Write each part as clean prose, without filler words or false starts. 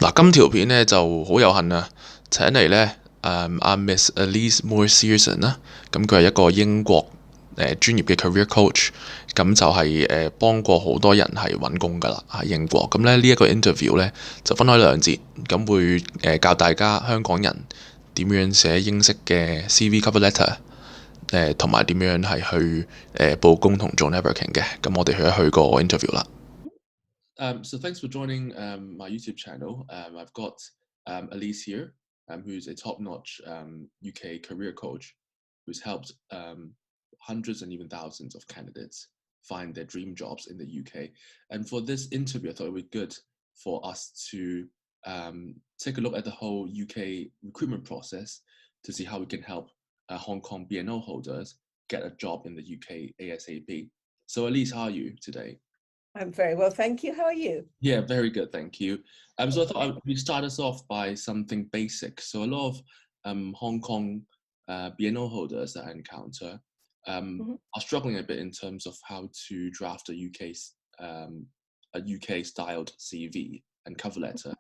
嗱，今條片咧就好有幸啊，請嚟咧阿 Miss Elise Morrison 啦，咁佢係一個英國專業嘅 career coach，咁就係幫過好多人係揾工噶啦喺英國。咁咧呢一個 interview 咧就分開兩節，咁會教大家香港人點樣寫英式嘅 CV cover letter，同埋點樣係去報工同做 networking 嘅。咁我哋去一去個 interview 啦。So thanks for joining my YouTube channel. I've got Elise here, who's a top-notch UK career coach who's helped hundreds and even thousands of candidates find their dream jobs in the UK. And for this interview, I thought it would be good for us to take a look at the whole UK recruitment process to see how we can help Hong Kong BNO holders get a job in the UK ASAP. So Elise, how are you today? I'm very well, thank you. How are you? Yeah, very good, thank you. So I thought we'd start us off by something basic. So a lot of Hong Kong BNO holders that I encounter are struggling a bit in terms of how to draft a UK styled CV and cover letter,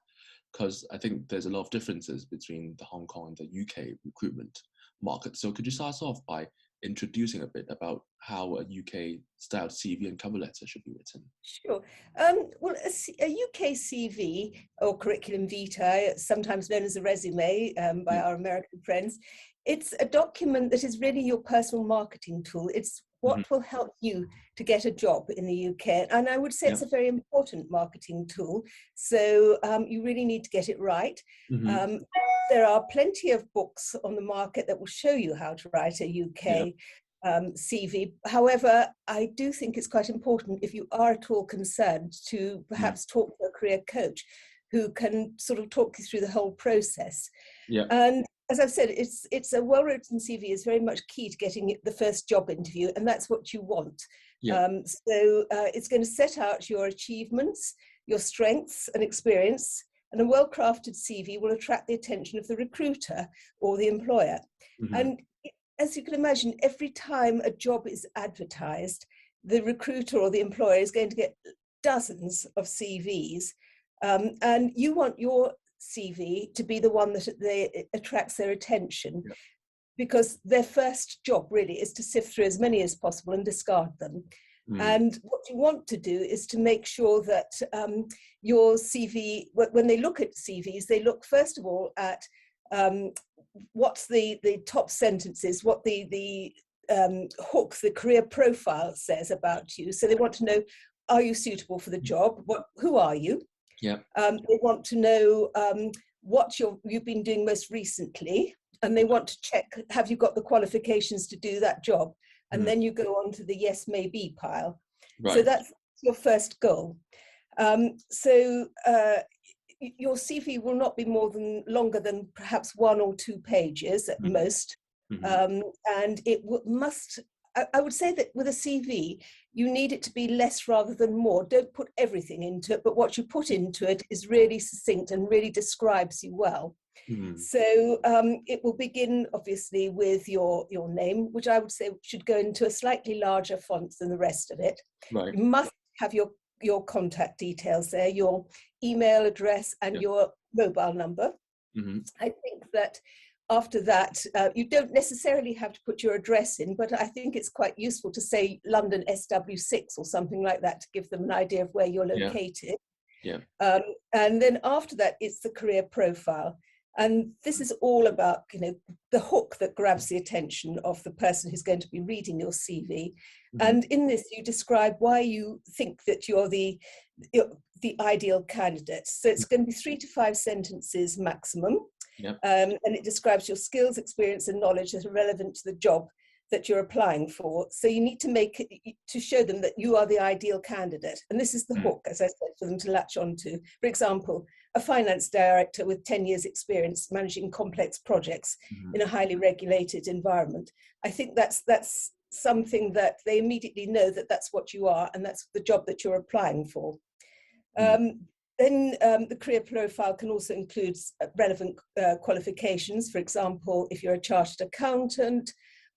because I think there's a lot of differences between the Hong Kong and the UK recruitment market. So could you start us off by introducing a bit about how a UK styled CV and cover letter should be written? Sure. Well, a UK CV or curriculum vitae, sometimes known as a resume by our American friends, it's a document that is really your personal marketing tool. It's what will help you to get a job in the UK. And I would say it's a very important marketing tool. So you really need to get it right. There are plenty of books on the market that will show you how to write a UK CV. However, I do think it's quite important, if you are at all concerned, to perhaps talk to a career coach who can sort of talk you through the whole process. And as I've said, it's a well-written CV is very much key to getting the first job interview, and that's what you want. So it's going to set out your achievements, your strengths and experience, and a well-crafted CV will attract the attention of the recruiter or the employer. And as you can imagine, every time a job is advertised, the recruiter or the employer is going to get dozens of CVs, and you want your CV to be the one that attracts their attention, because their first job really is to sift through as many as possible and discard them. And what you want to do is to make sure that your CV, when they look at CVs, they look first of all at what's the top sentences, what the hook, the career profile says about you. So they want to know, are you suitable for the job? Who are you? They want to know what you've been doing most recently, and they want to check, have you got the qualifications to do that job? And then you go on to the yes, maybe pile. So that's your first goal. So your CV will not be longer than perhaps 1 or 2 pages at most. And it must, I would say that with a CV, you need it to be less rather than more. Don't put everything into it, but what you put into it is really succinct and really describes you well. So it will begin obviously with your name, which I would say should go into a slightly larger font than the rest of it. You must have your contact details there, your email address and your mobile number. I think that after that, you don't necessarily have to put your address in, but I think it's quite useful to say London SW6 or something like that to give them an idea of where you're located. And then after that, it's the career profile. And this is all about, the hook that grabs the attention of the person who's going to be reading your CV. And in this, you describe why you think that you're the ideal candidate. So it's going to be 3 to 5 sentences maximum. And it describes your skills, experience, and knowledge that are relevant to the job that you're applying for. So you need to make it to show them that you are the ideal candidate. And this is the hook, as I said, for them to latch onto. For example, a finance director with 10 years experience managing complex projects in a highly regulated environment. I think that's something that they immediately know that that's what you are, and that's the job that you're applying for. Then the career profile can also include relevant qualifications. For example, if you're a chartered accountant,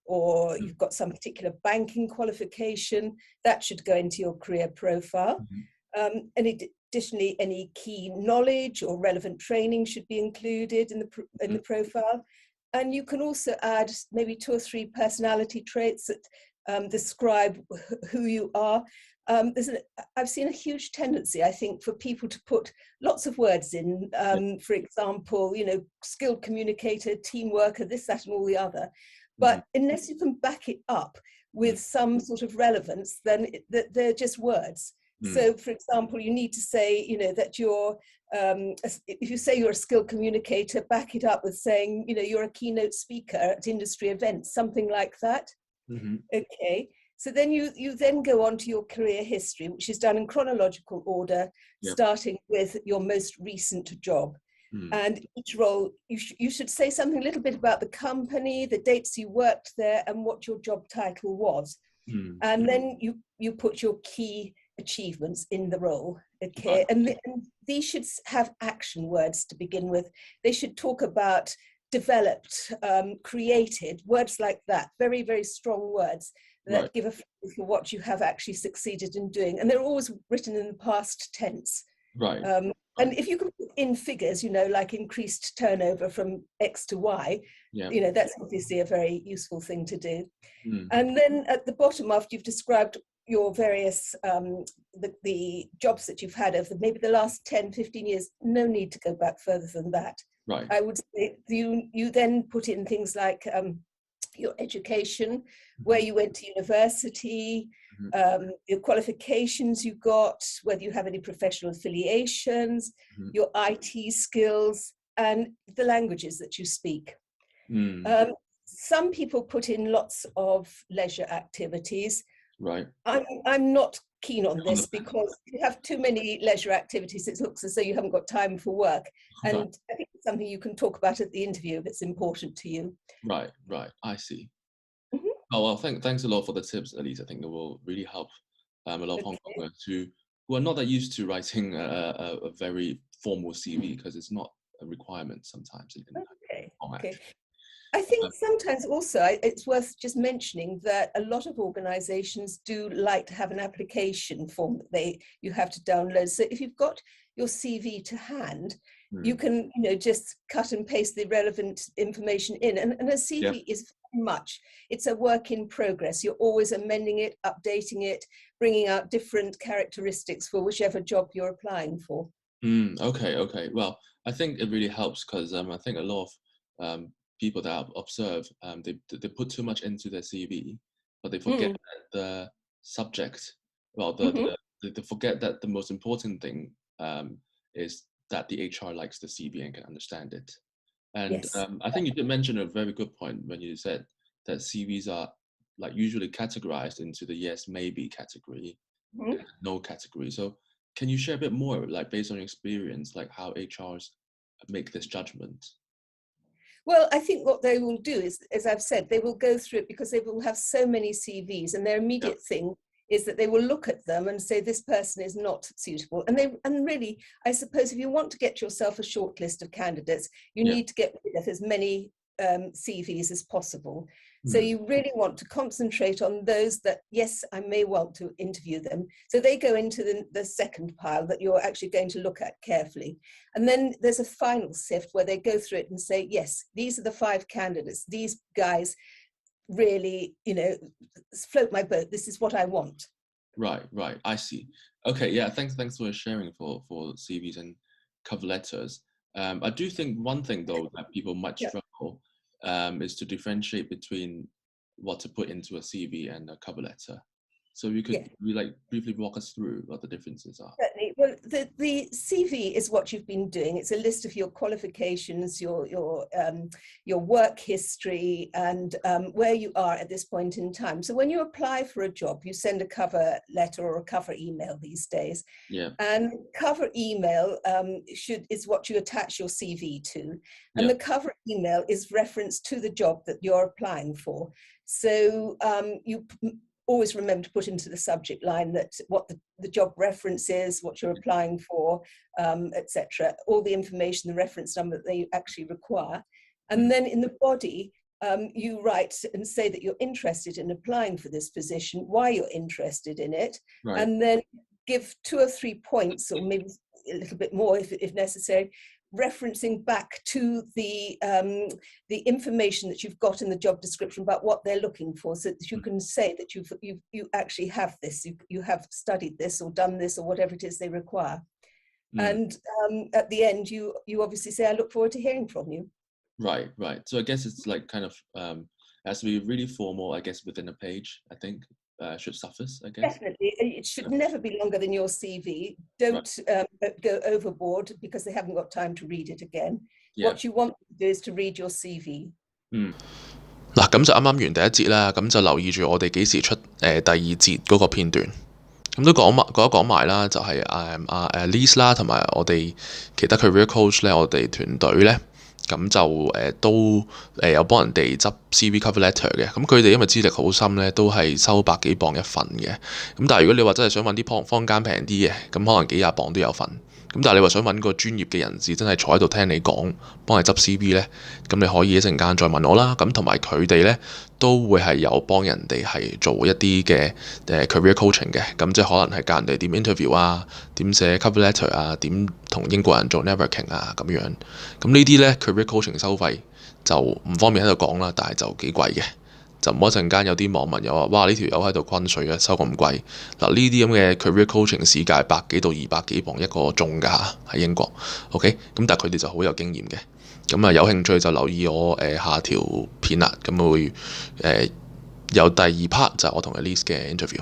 or you've got some particular banking qualification, that should go into your career profile. And it additionally, any key knowledge or relevant training should be included in the profile. And you can also add maybe 2 or 3 personality traits that describe who you are. I've seen a huge tendency, I think, for people to put lots of words in, for example, skilled communicator, team worker, this, that, and all the other. But unless you can back it up with some sort of relevance, then they're just words. So, for example, you need to say, that you're, if you say you're a skilled communicator, back it up with saying, you're a keynote speaker at industry events, something like that. Okay. So then you then go on to your career history, which is done in chronological order, starting with your most recent job. And each role, you should say something a little bit about the company, the dates you worked there, and what your job title was. And then you put your key achievements in the role. Okay. And these should have action words to begin with. They should talk about developed, created, words like that. Very, very strong words that give a feel for what you have actually succeeded in doing. And they're always written in the past tense. And if you can put in figures, like increased turnover from X to Y, that's obviously a very useful thing to do. And then at the bottom, after you've described your various, the jobs that you've had over maybe the last 10, 15 years, no need to go back further than that. I would say you then put in things like your education, where you went to university, your qualifications you got, whether you have any professional affiliations, your IT skills, and the languages that you speak. Some people put in lots of leisure activities. I'm not keen on this because if you have too many leisure activities, it looks as though you haven't got time for work. And I think it's something you can talk about at the interview if it's important to you. Right. I see. Oh, well, thanks a lot for the tips, Elise. I think it will really help a lot of Hong Kongers who are not that used to writing a very formal CV, because it's not a requirement sometimes. Okay. I think sometimes also it's worth just mentioning that a lot of organizations do like to have an application form that you have to download. So if you've got your CV to hand, you can just cut and paste the relevant information in. And a CV is very much, it's a work in progress. You're always amending it, updating it, bringing out different characteristics for whichever job you're applying for. Okay. Well, I think it really helps because I think a lot of people that I observe, they put too much into their CV, but they forget that the subject, they forget that the most important thing is that the HR likes the CV and can understand it. And I think you did mention a very good point when you said that CVs are usually categorized into the yes, maybe category, no category. So can you share a bit more, based on your experience, how HRs make this judgment? Well, I think what they will do is, as I've said, they will go through it because they will have so many CVs, and their immediate thing is that they will look at them and say this person is not suitable. And really, I suppose if you want to get yourself a short list of candidates, you need to get rid of as many CVs as possible. So you really want to concentrate on those that, yes, I may want to interview them. So they go into the second pile that you're actually going to look at carefully. And then there's a final sift where they go through it and say, yes, these are the 5 candidates. These guys really, float my boat. This is what I want. Right. I see. Okay. Yeah. Thanks for sharing for CVs and cover letters. I do think one thing though that people might struggle is to differentiate between what to put into a CV and a cover letter. So you could briefly walk us through what the differences are. Certainly. Well, the CV is what you've been doing. It's a list of your qualifications, your work history, and where you are at this point in time. So when you apply for a job, you send a cover letter or a cover email these days. And cover email is what you attach your CV to. And the cover email is reference to the job that you're applying for. So you always remember to put into the subject line that what the job reference is, what you're applying for, etc. All the information, the reference number that they actually require. And then in the body, you write and say that you're interested in applying for this position, why you're interested in it. And then give 2 or 3 points, or maybe a little bit more if necessary, referencing back to the information that you've got in the job description about what they're looking for, so that you can say that you actually have this, you have studied this or done this or whatever it is they require. And at the end, you obviously say, I look forward to hearing from you. Right. So I guess it's like kind of it has to be really formal, I guess, within a page, I think. Should suffice, I guess. Definitely. It should never be longer than your CV. Don't go overboard because they haven't got time to read it again. What you want to do is to read your CV. 嗱，咁就啱啱完第一節啦，咁就留意住我哋幾時出第二節嗰個片段。咁都講埋啦，就係Elise 啦，同埋我哋其他 career coach 咧，我哋團隊咧。咁就都有幫人哋執 CV cover letter 嘅，咁佢哋因為資歷好深咧，都係收100幾磅一份嘅。咁但係如果你話真係想揾啲坊間平啲嘅，咁可能幾廿磅都有份。咁但係你話想揾個專業嘅人士真係坐喺度聽你講，幫你執 CV 咧，咁你可以一陣間再問我啦。咁同埋佢哋咧都會係有幫人哋係做一啲嘅career coaching 嘅，咁即係可能係教人哋點 interview 啊，點寫 cover letter 啊，點同英國人做 networking 啊咁樣。咁呢啲咧 career coaching 收費就唔方便喺度講啦，但係就幾貴嘅。就唔好一陣間有啲網民又話，哇呢條友喺度昆水嘅，收咁貴。嗱呢啲咁嘅 career coaching 市價100幾到200幾磅一個鐘㗎喺英國 ，OK？ 咁但係佢哋就好有經驗嘅。咁有興趣就留意我下條片啦，咁會有第2 part 就係我同 Elise 嘅 interview。